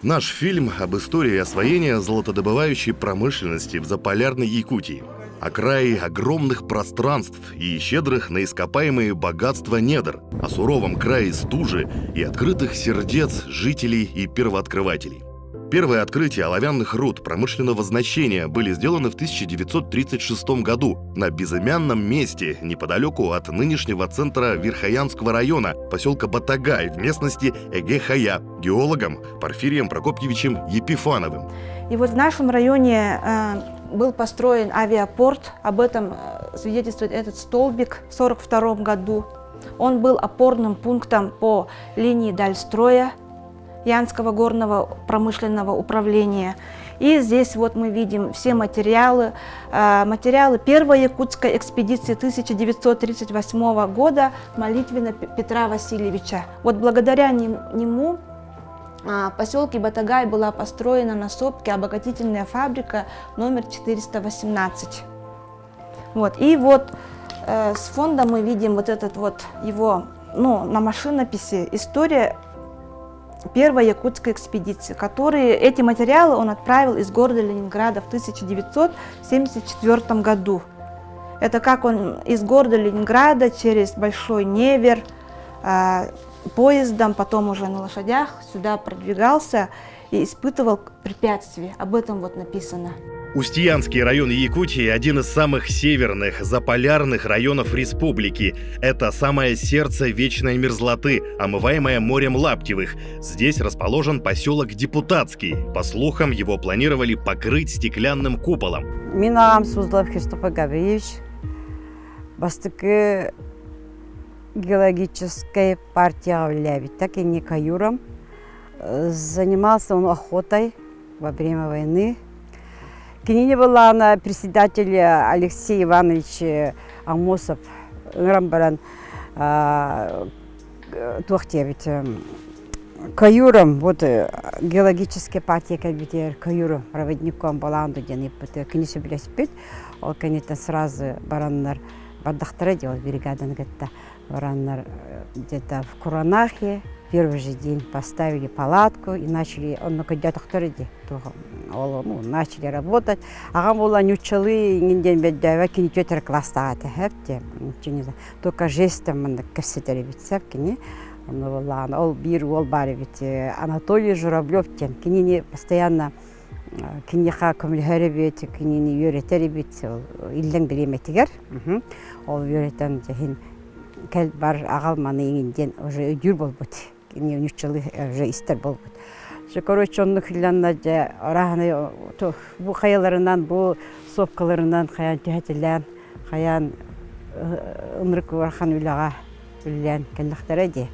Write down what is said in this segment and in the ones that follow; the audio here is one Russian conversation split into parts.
Наш фильм об истории освоения золотодобывающей промышленности в заполярной Якутии, о крае огромных пространств и щедрых на ископаемые богатства недр, о суровом крае стужи и открытых сердец жителей и первооткрывателей. Первые открытия оловянных руд промышленного значения были сделаны в 1936 году на безымянном месте неподалеку от нынешнего центра Верхоянского района, поселка Батагай в местности Эге-Хая, геологом Порфирием Прокопьевичем Епифановым. И вот в нашем районе был построен авиапорт, об этом свидетельствует этот столбик в 1942 году. Он был опорным пунктом по линии Дальстроя, Янского горного промышленного управления. И здесь вот мы видим все материалы первой якутской экспедиции 1938 года молитвенно Петра Васильевича. Вот благодаря нему в поселке Батагай была построена на сопке обогатительная фабрика номер 418. Вот. И вот с фонда мы видим вот этот вот его, на машинописи «История первой якутской экспедиции», эти материалы он отправил из города Ленинграда в 1974 году. Это как он из города Ленинграда через Большой Невер поездом, потом уже на лошадях сюда продвигался и испытывал препятствия. Об этом вот написано. Устьянский район Якутии – один из самых северных, заполярных районов республики. Это самое сердце вечной мерзлоты, омываемое морем Лаптевых. Здесь расположен поселок Депутатский. По слухам, его планировали покрыть стеклянным куполом. Меня Суздалов Христофор Гавриевич, бастыки геологической партии Лявитак и Никаюром. Занимался он охотой во время войны. Кинине была на председателя Алексей Иванович Амосов, Рамбаран Тухтевич, Каюром, вот геологическая партия Каюром, проводником Баланду, где они кинисе были спить, он, конечно, сразу бараннар бардахтара делал бригадан где-то бараннар где-то в Куранахе. Первый же день поставили палатку и начали, начали работать. Агам была нючалы, нинден беддава, кини тетер класса только жестом кассетери битсевкини. Ол бир, ол бар ведь Анатолий Журавлев тен, кинини постоянно киниха комлихеребет, кинини юретеребет, иллен береметигер. Ол юретен жахин кел бар агалманы инден уже юр болбут. Не уничтожили уже истер был. Короче, он нахилянна же рахны бу хаяларынан, бу сопкаларынан хаян тихателян, хаян умрык вархан улага улян кенлахтаради.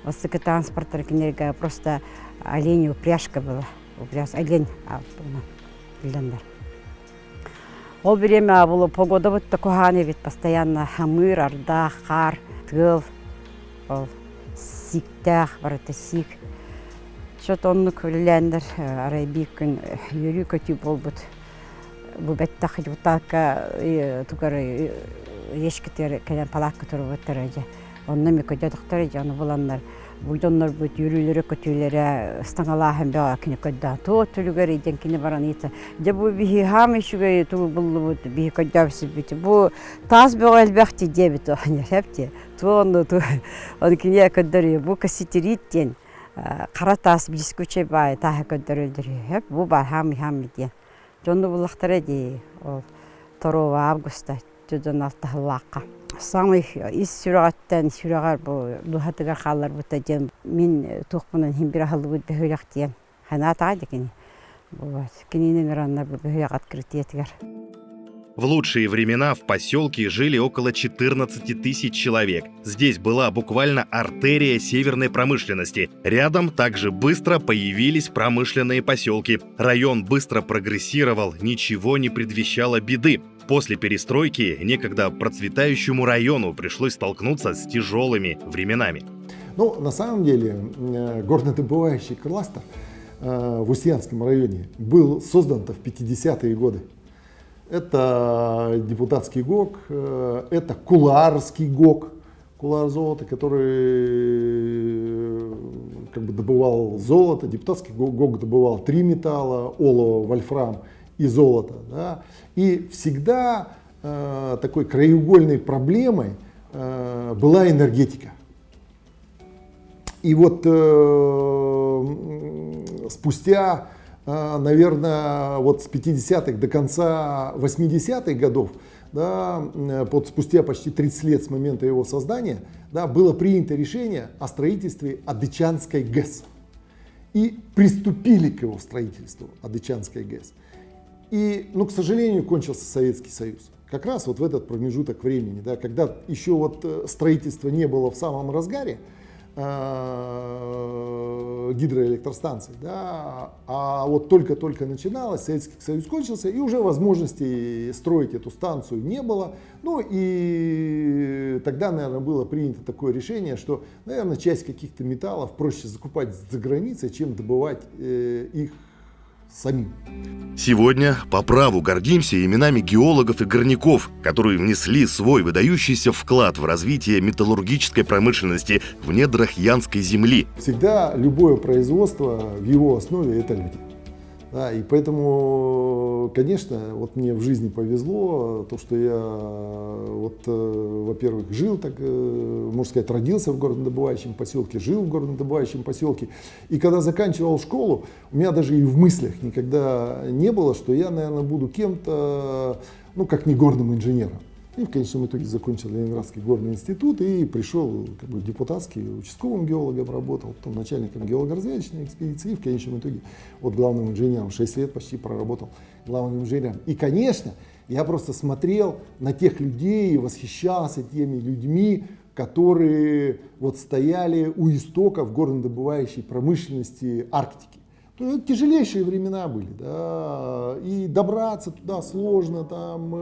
Высокий транспортер кинерга просто олень упряжка была, упряж олень уляндар. Ол время было погода вот такая, ведь постоянно хамыр, арда, хар, тыл, сиктах, баратасик. Что-то он нуквилендер, арайбикин, юрика тюболбут. Бубеттах вот так, тугары ешкетер, кален палак, который вот тараja. Он нами кодят тараja, он буланнар. Будоннар бут юрилere көтүлере стангалаһын баа кине кодда. То төлүгөр иден кине баранита. Дебу бихи хами шугай ту булбут бихи коддавсы бит. Бу тас бөгөл бахти дебит он хепти. Туонну ту он кине коддары бу каситериттен. Кара тас бискуче бай таа коддөрөлдөр хеп. Бу бар хами ден. Жонду булактары ди. Ол 2 августа 2006 Самый из сюраттан сюрагар бу духатыга халлар бутаден мин тухпунан химбирахалы бут бехөлактен ханата дикени. Вот кининен раннар бу бехөлак открытиетгер. В лучшие времена в поселке жили около 14 тысяч человек. Здесь была буквально артерия северной промышленности. Рядом также быстро появились промышленные поселки. Район быстро прогрессировал, ничего не предвещало беды. После перестройки некогда процветающему району пришлось столкнуться с тяжелыми временами. На самом деле горнодобывающий кластер в Устьянском районе был создан в 50-е годы. Это депутатский ГОК, это куларский ГОК, кулар золота, который как бы добывал золото, депутатский ГОК добывал 3 металла: олово, вольфрам и золото. Да? И всегда такой краеугольной проблемой была энергетика. И вот спустя, наверное, вот с 50-х до конца 80-х годов, да, спустя почти 30 лет с момента его создания, да, было принято решение о строительстве Адычанской ГЭС. И приступили к его строительству Адычанской ГЭС. И, к сожалению, кончился Советский Союз. Как раз вот в этот промежуток времени, да, когда еще вот строительство не было в самом разгаре, гидроэлектростанций, да, а вот только-только начиналось, Советский Союз кончился, и уже возможности строить эту станцию не было. Ну и тогда, наверное, было принято такое решение, что, наверное, часть каких-то металлов проще закупать за границей, чем добывать их самим. Сегодня по праву гордимся именами геологов и горняков, которые внесли свой выдающийся вклад в развитие металлургической промышленности в недрах Янской земли. Всегда любое производство в его основе — это люди. Да, и поэтому, конечно, вот мне в жизни повезло, то, что я, вот, во-первых, жил, так, можно сказать, родился в горнодобывающем поселке, жил в горнодобывающем поселке. И когда заканчивал школу, у меня даже и в мыслях никогда не было, что я, наверное, буду кем-то, как не горным инженером. И в конечном итоге закончил Ленинградский горный институт и пришел как бы депутатский, участковым геологом работал, потом начальником геолого-разведочной экспедиции и в конечном итоге вот главным инженером. 6 лет почти проработал главным инженером. И, конечно, я просто смотрел на тех людей и восхищался теми людьми, которые вот стояли у истоков горнодобывающей промышленности Арктики. Тяжелейшие времена были, да, и добраться туда сложно, там,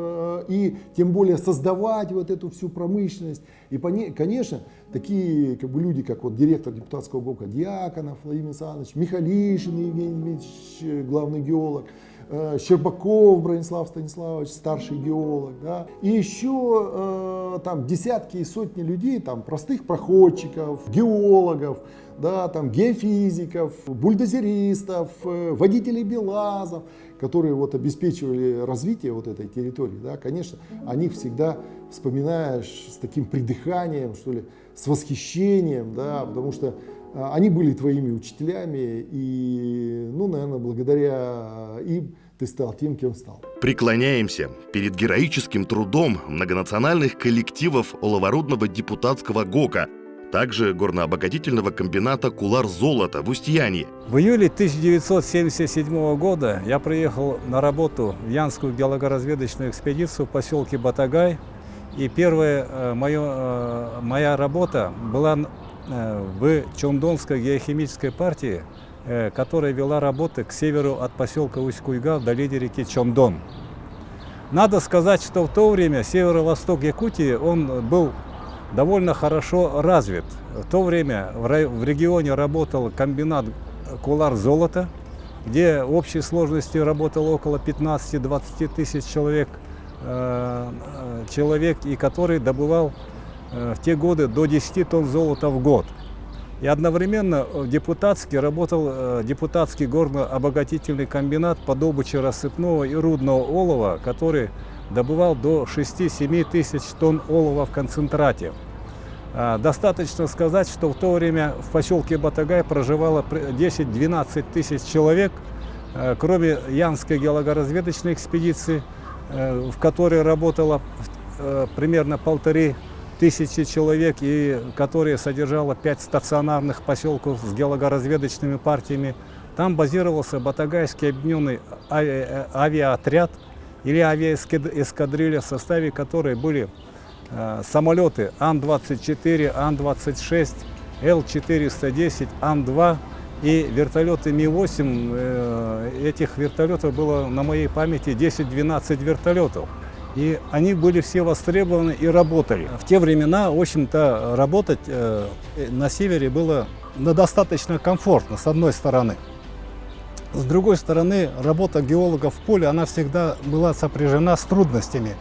и тем более создавать вот эту всю промышленность. И, конечно, такие как бы люди, как вот директор депутатского ГОКа Дьяконов Владимир Александрович, Михалишин Евгений Дмитриевич, главный геолог, Щербаков Бронислав Станиславович, старший геолог, да, и еще там десятки и сотни людей, там, простых проходчиков, геологов, да, там, геофизиков, бульдозеристов, водителей БелАЗов, которые вот обеспечивали развитие вот этой территории. Да, конечно, о них всегда вспоминаешь с таким придыханием, что ли, с восхищением, да, потому что они были твоими учителями, и, наверное, благодаря им ты стал тем, кем стал. Преклоняемся перед героическим трудом многонациональных коллективов оловорудного депутатского ГОКа, также горнообогатительного комбината «Кулар-Золото» в Устьянье. В июле 1977 года я приехал на работу в Янскую геолого-разведочную экспедицию в поселке Батагай. И первая моя работа была в Чомдонской геохимической партии, которая вела работы к северу от поселка Усть-Куйга в долине реки Чомдон. Надо сказать, что в то время северо-восток Якутии он был довольно хорошо развит. В то время в регионе работал комбинат «Кулар-Золото», где в общей сложности работало около 15-20 тысяч человек, и который добывал в те годы до 10 тонн золота в год. И одновременно работал депутатский горно-обогатительный комбинат по добыче рассыпного и рудного олова, который добывал до 6-7 тысяч тонн олова в концентрате. Достаточно сказать, что в то время в поселке Батагай проживало 10-12 тысяч человек, кроме Янской геолого-разведочной экспедиции, в которой работало примерно 1500 человек, и которая содержала 5 стационарных поселков с геолого-разведочными партиями. Там базировался Батагайский объединенный авиаотряд или авиаэскадрилья, в составе которой были самолеты Ан-24, Ан-26, Л-410, Ан-2 и вертолеты Ми-8. Этих вертолетов было на моей памяти 10-12 вертолетов. И они были все востребованы и работали. В те времена, в общем-то, работать на севере было достаточно комфортно, с одной стороны. С другой стороны, работа геологов в поле, она всегда была сопряжена с трудностями.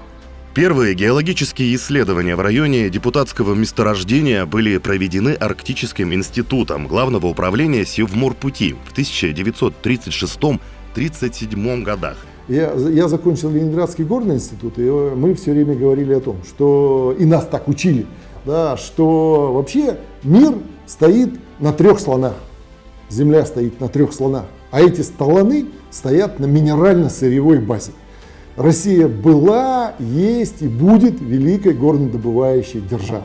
Первые геологические исследования в районе депутатского месторождения были проведены Арктическим институтом Главного управления Севморпути в 1936-37 годах. Я закончил Ленинградский горный институт, и мы все время говорили о том, что, и нас так учили, да, что вообще мир стоит на 3 слонах. Земля стоит на 3 слонах, а эти слоны стоят на минерально-сырьевой базе. Россия была, есть и будет великой горнодобывающей державой.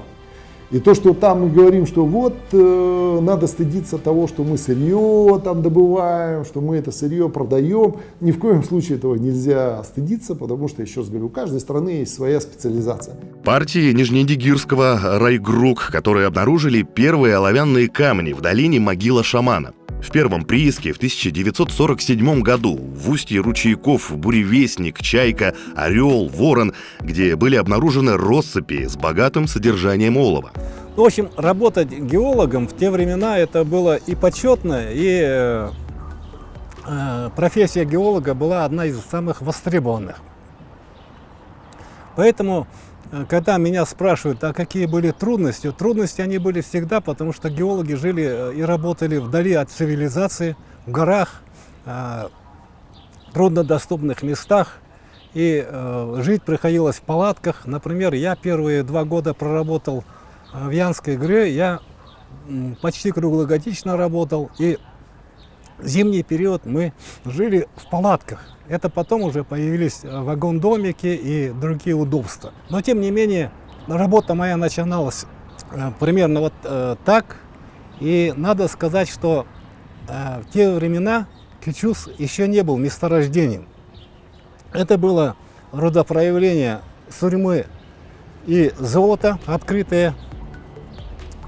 И то, что там мы говорим, что вот надо стыдиться того, что мы сырье там добываем, что мы это сырье продаем, ни в коем случае этого нельзя стыдиться, потому что, еще раз говорю, у каждой страны есть своя специализация. Партии Нижнедигирского райгрук, которые обнаружили первые оловянные камни в долине Могила Шамана. В первом прииске в 1947 году в устье ручейков Буревестник, Чайка, Орел, Ворон, где были обнаружены россыпи с богатым содержанием олова. В общем, работать геологом в те времена это было и почетно, и профессия геолога была одна из самых востребованных. Поэтому, когда меня спрашивают, а какие были трудности, трудности они были всегда, потому что геологи жили и работали вдали от цивилизации, в горах, труднодоступных местах, и жить приходилось в палатках. Например, я первые 2 года проработал в Янской Гре, я почти круглогодично работал, и в зимний период мы жили в палатках. Это потом уже появились вагон-домики и другие удобства. Но тем не менее, работа моя начиналась примерно вот так. И надо сказать, что в те времена Кючус еще не был месторождением. Это было рудопроявление сурьмы и золота, открытое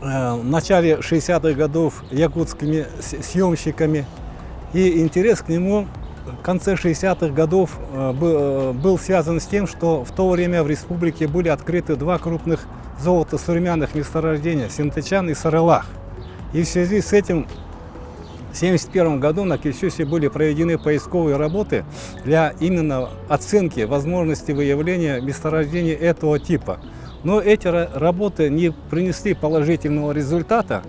в начале 60-х годов якутскими съемщиками. И интерес к нему в конце 60-х годов был связан с тем, что в то время в республике были открыты 2 крупных золото-сурьмяных месторождения – Синтычан и Сарылах. И в связи с этим в 1971 году на Кючусе были проведены поисковые работы для именно оценки возможности выявления месторождений этого типа. Но эти работы не принесли положительного результата,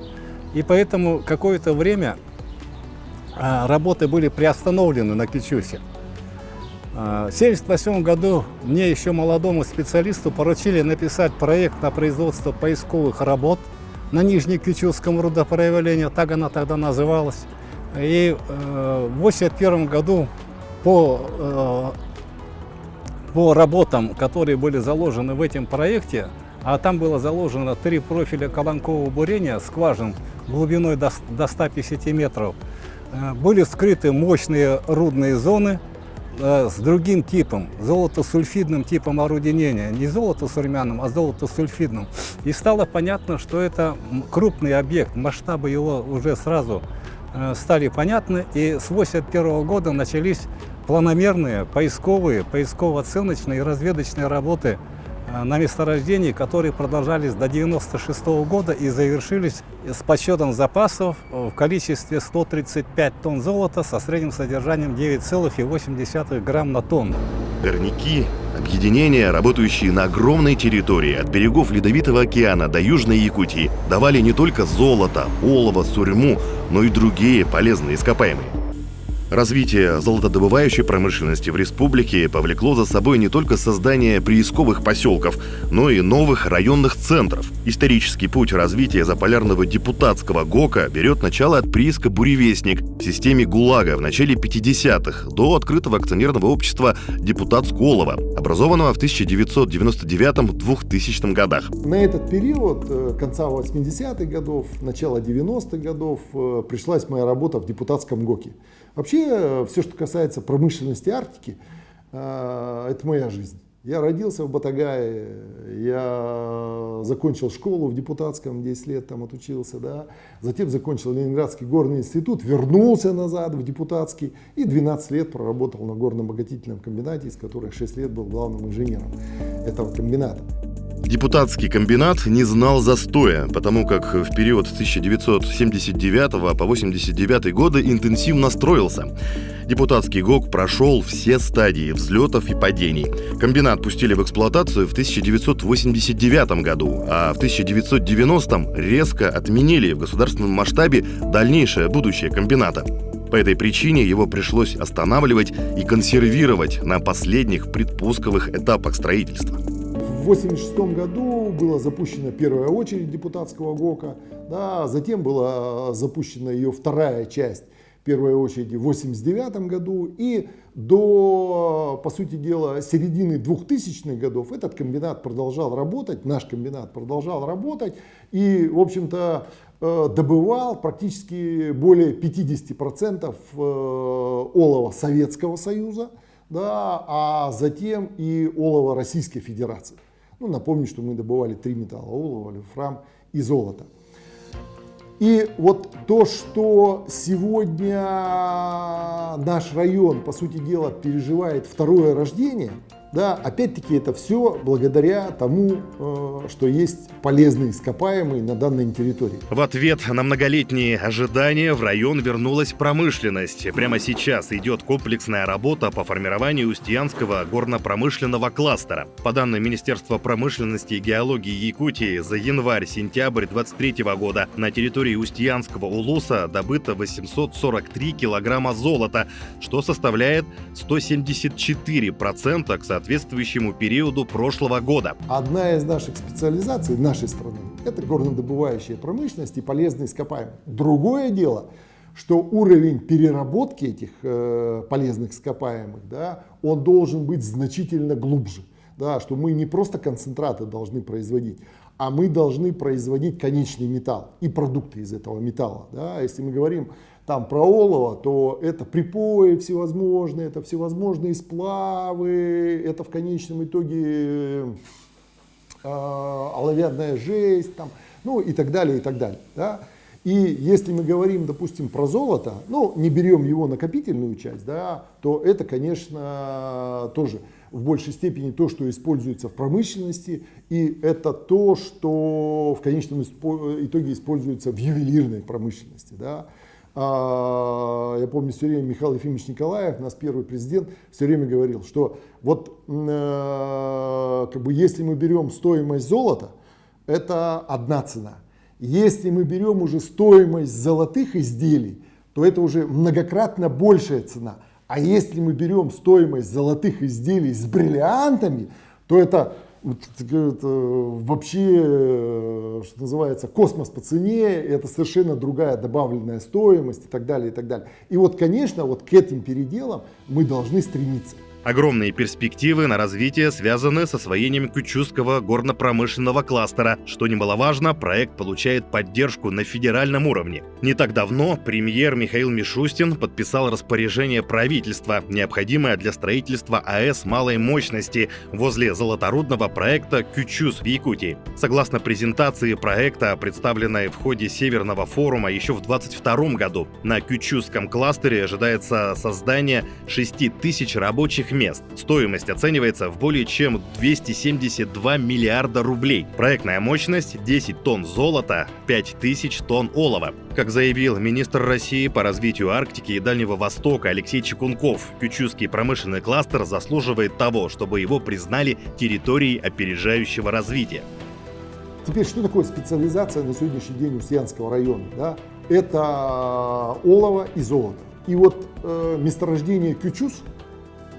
и поэтому какое-то время работы были приостановлены на Кючусе. В 1978 году мне, еще молодому специалисту, поручили написать проект на производство поисковых работ на Нижнекючусском рудопроявлении, так она тогда называлась. И в 1981 году по работам, которые были заложены в этом проекте, а там было заложено 3 профиля колонкового бурения скважин глубиной до 150 метров, были вскрыты мощные рудные зоны с другим типом, золото-сульфидным типом оруденения, не золото-сурьмяным, а золото-сульфидным. И стало понятно, что это крупный объект, масштабы его уже сразу стали понятны, и с 1981 года начались планомерные поисково-оценочные и разведочные работы на месторождении, которые продолжались до 1996 года и завершились с подсчетом запасов в количестве 135 тонн золота со средним содержанием 9,8 грамм на тонну. Горняки – объединения, работающие на огромной территории от берегов Ледовитого океана до Южной Якутии, давали не только золото, олово, сурьму, но и другие полезные ископаемые. Развитие золотодобывающей промышленности в республике повлекло за собой не только создание приисковых поселков, но и новых районных центров. Исторический путь развития заполярного депутатского ГОКа берет начало от прииска «Буревестник» в системе ГУЛАГа в начале 50-х до открытого акционерного общества «Депутат Сколово», образованного в 1999-2000 годах. На этот период, конца 80-х годов, начало 90-х годов, пришлась моя работа в депутатском ГОКе. Вообще, все, что касается промышленности Арктики, это моя жизнь. Я родился в Батагае, я закончил школу в депутатском, 10 лет там отучился, да. Затем закончил Ленинградский горный институт, вернулся назад в депутатский и 12 лет проработал на горно-обогатительном комбинате, из которых 6 лет был главным инженером этого комбината. Депутатский комбинат не знал застоя, потому как в период с 1979 по 1989 годы интенсивно строился. Депутатский ГОК прошел все стадии взлетов и падений. Комбинат пустили в эксплуатацию в 1989 году, а в 1990-м резко отменили в государственном масштабе дальнейшее будущее комбината. По этой причине его пришлось останавливать и консервировать на последних предпусковых этапах строительства. В 1986 году была запущена первая очередь депутатского ГОКа, да, затем была запущена ее вторая часть первой очереди в 1989 году, и до, по сути дела, середины 2000-х годов этот комбинат продолжал работать, наш комбинат продолжал работать и, в общем-то, добывал практически более 50% олова Советского Союза, да, а затем и олова Российской Федерации. Ну, напомню, что мы добывали 3 металла: олово, вольфрам и золото. И вот то, что сегодня наш район, по сути дела, переживает второе рождение, да, опять-таки это все благодаря тому, что есть полезные ископаемые на данной территории. В ответ на многолетние ожидания в район вернулась промышленность. Прямо сейчас идет комплексная работа по формированию Устьянского горно-промышленного кластера. По данным Министерства промышленности и геологии Якутии, за январь-сентябрь 2023 года на территории Устьянского улуса добыто 843 килограмма золота, что составляет 174% к соответствующему периоду прошлого года. Одна из наших специализаций нашей страны – это горнодобывающая промышленность и полезные ископаемые. Другое дело, что уровень переработки этих полезных ископаемых, да, он должен быть значительно глубже. Да, что мы не просто концентраты должны производить, а мы должны производить конечный металл и продукты из этого металла. Да. Если мы говорим там про олово, то это припои всевозможные, это всевозможные сплавы, это в конечном итоге оловянная жесть, там, ну и так далее, и так далее. Да. И если мы говорим, допустим, про золото, ну, не берем его накопительную часть, да, то это, конечно, тоже в большей степени то, что используется в промышленности, и это то, что в конечном итоге используется в ювелирной промышленности. Да. Я помню, все время Михаил Ефимович Николаев, наш первый президент, все время говорил, что вот как бы, если мы берем стоимость золота, это одна цена. Если мы берем уже стоимость золотых изделий, то это уже многократно большая цена. А если мы берем стоимость золотых изделий с бриллиантами, то это вообще, что называется, космос по цене, это совершенно другая добавленная стоимость и так далее, и так далее. И вот, конечно, вот к этим переделам мы должны стремиться. Огромные перспективы на развитие связаны с освоением Кючуского горно-промышленного кластера. Что немаловажно, проект получает поддержку на федеральном уровне. Не так давно премьер Михаил Мишустин подписал распоряжение правительства, необходимое для строительства АЭС малой мощности возле золоторудного проекта Кючус в Якутии. Согласно презентации проекта, представленной в ходе Северного форума еще в 2022 году, на Кючуском кластере ожидается создание 6000 рабочих мест. Стоимость оценивается в более чем 272 миллиарда рублей. Проектная мощность – 10 тонн золота, 5000 тонн олова. Как заявил министр России по развитию Арктики и Дальнего Востока Алексей Чекунков, Кючусский промышленный кластер заслуживает того, чтобы его признали территорией опережающего развития. Теперь, что такое специализация на сегодняшний день Устьянского района? Да? Это олово и золото. И вот месторождение Кючус,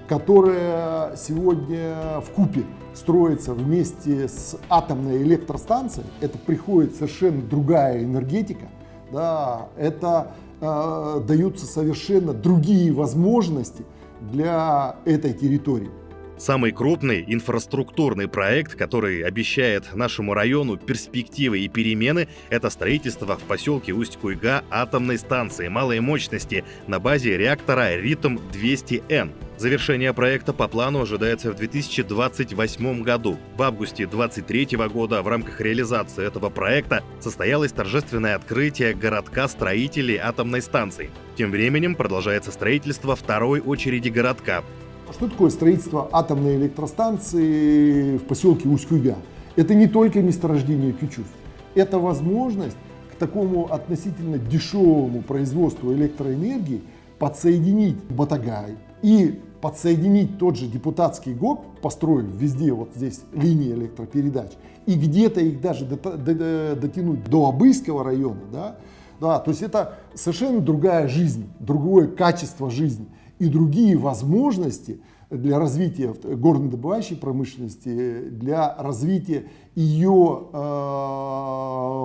которая сегодня вкупе строится вместе с атомной электростанцией, это приходит совершенно другая энергетика, да, это даются совершенно другие возможности для этой территории. Самый крупный инфраструктурный проект, который обещает нашему району перспективы и перемены, это строительство в поселке Усть-Куйга атомной станции малой мощности на базе реактора РИТМ-200Н. Завершение проекта по плану ожидается в 2028 году. В августе 2023 года в рамках реализации этого проекта состоялось торжественное открытие городка строителей атомной станции. Тем временем продолжается строительство второй очереди городка. Что такое строительство атомной электростанции в поселке Усть-Куйга? Это не только месторождение Кючус, это возможность к такому относительно дешевому производству электроэнергии подсоединить Батагай и подсоединить тот же депутатский ГОК, построив везде вот здесь линии электропередач, и где-то их даже дотянуть до Абыйского района, да, то есть это совершенно другая жизнь, другое качество жизни и другие возможности для развития горнодобывающей промышленности, для развития ее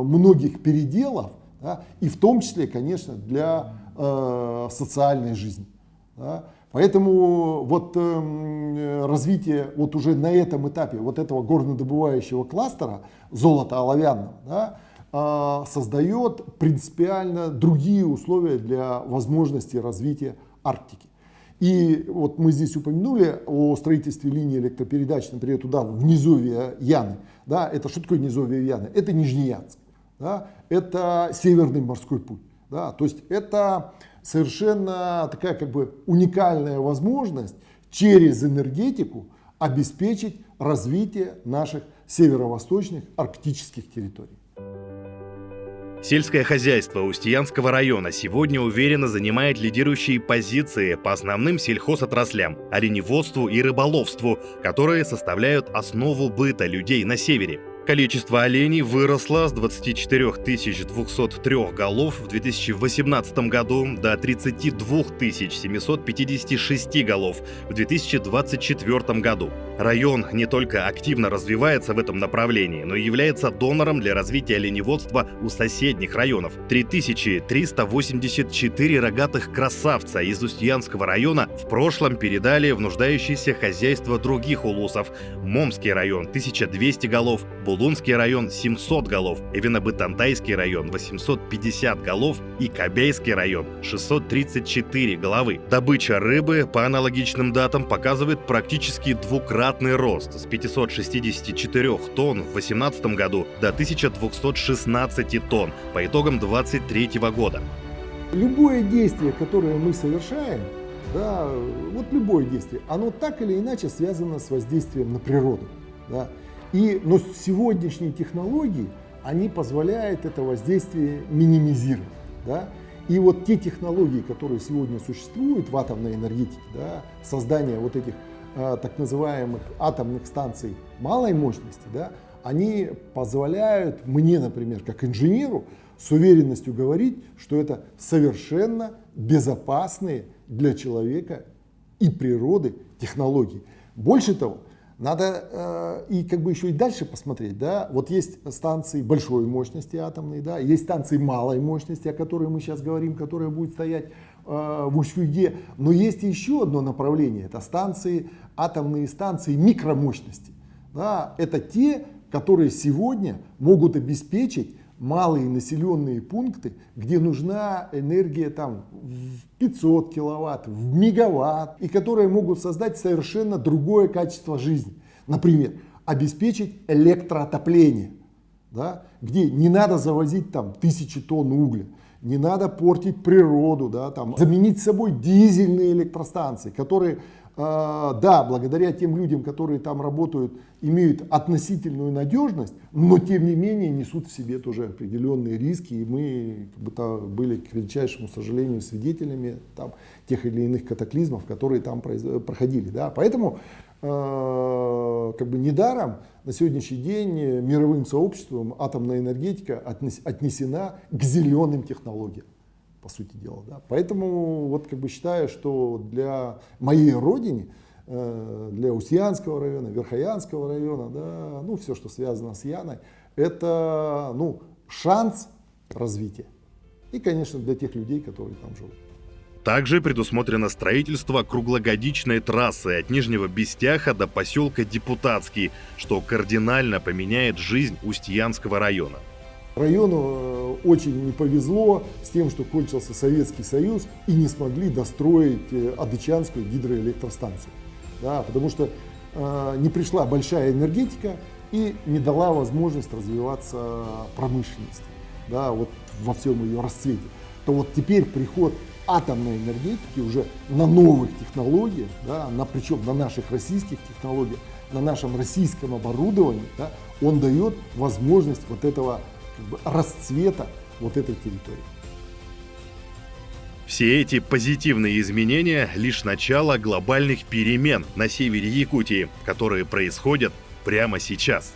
многих переделов, да, и в том числе, конечно, для социальной жизни. Да. Поэтому вот развитие вот уже на этом этапе вот этого горнодобывающего кластера золото-оловянного, да, создает принципиально другие условия для возможности развития Арктики. И вот мы здесь упомянули о строительстве линии электропередач, например, туда, в низовье Яны. Да, это что такое низовье Яны? Это Нижнеянск, да, это Северный морской путь. Да, то есть это совершенно такая как бы уникальная возможность через энергетику обеспечить развитие наших северо-восточных арктических территорий. Сельское хозяйство Устьянского района сегодня уверенно занимает лидирующие позиции по основным сельхозотраслям, оленеводству и рыболовству, которые составляют основу быта людей на севере. Количество оленей выросло с 24 203 голов в 2018 году до 32 756 голов в 2024 году. Район не только активно развивается в этом направлении, но и является донором для развития оленеводства у соседних районов. 3384 рогатых красавца из Устьянского района в прошлом передали в нуждающиеся хозяйства других улусов. Момский район 1200 голов, Булунский район 700 голов, Эвино-Бытантайский район 850 голов и Кобейский район 634 головы. Добыча рыбы по аналогичным датам показывает практически двукратный рост с 564 тонн в 2018 году до 1216 тонн по итогам 2023 года. Любое действие, которое мы совершаем, да, вот любое действие, оно так или иначе связано с воздействием на природу. Да. Но сегодняшние технологии, они позволяют это воздействие минимизировать. Да? И вот те технологии, которые сегодня существуют в атомной энергетике, да, создание вот этих так называемых атомных станций малой мощности, да, они позволяют мне, например, как инженеру, с уверенностью говорить, что это совершенно безопасные для человека и природы технологии. Больше того, надо и как бы еще и дальше посмотреть, да, вот есть станции большой мощности атомной, да, есть станции малой мощности, о которой мы сейчас говорим, которая будет стоять в Усть-Куйге, но есть еще одно направление, это станции, атомные станции микромощности, да, это те, которые сегодня могут обеспечить малые населенные пункты, где нужна энергия там в 500 киловатт, в мегаватт, и которые могут создать совершенно другое качество жизни. Например, обеспечить электроотопление, да, где не надо завозить там 1000 тонн угля, не надо портить природу, да, там, заменить собой дизельные электростанции, которые, да, благодаря тем людям, которые там работают, имеют относительную надежность, но тем не менее несут в себе тоже определенные риски, и мы как бы, были, к величайшему сожалению, свидетелями там, тех или иных катаклизмов, которые там проходили. Да. Поэтому как бы недаром на сегодняшний день мировым сообществом атомная энергетика отнесена к зеленым технологиям, по сути дела. Да. Поэтому вот как бы считаю, что для моей родины, для Устьянского района, Верхоянского района, да, ну все, что связано с Яной, это ну, шанс развития. И, конечно, для тех людей, которые там живут. Также предусмотрено строительство круглогодичной трассы от Нижнего Бестяха до поселка Депутатский, что кардинально поменяет жизнь Устьянского района. Району очень не повезло с тем, что кончился Советский Союз и не смогли достроить Адычанскую гидроэлектростанцию. Да, потому что не пришла большая энергетика и не дала возможность развиваться промышленности, да, вот во всем ее расцвете. То вот теперь приход атомной энергетики уже на новых технологиях, да, причем на наших российских технологиях, на нашем российском оборудовании, да, он дает возможность вот этого как бы расцвета вот этой территории. Все эти позитивные изменения – лишь начало глобальных перемен на севере Якутии, которые происходят прямо сейчас.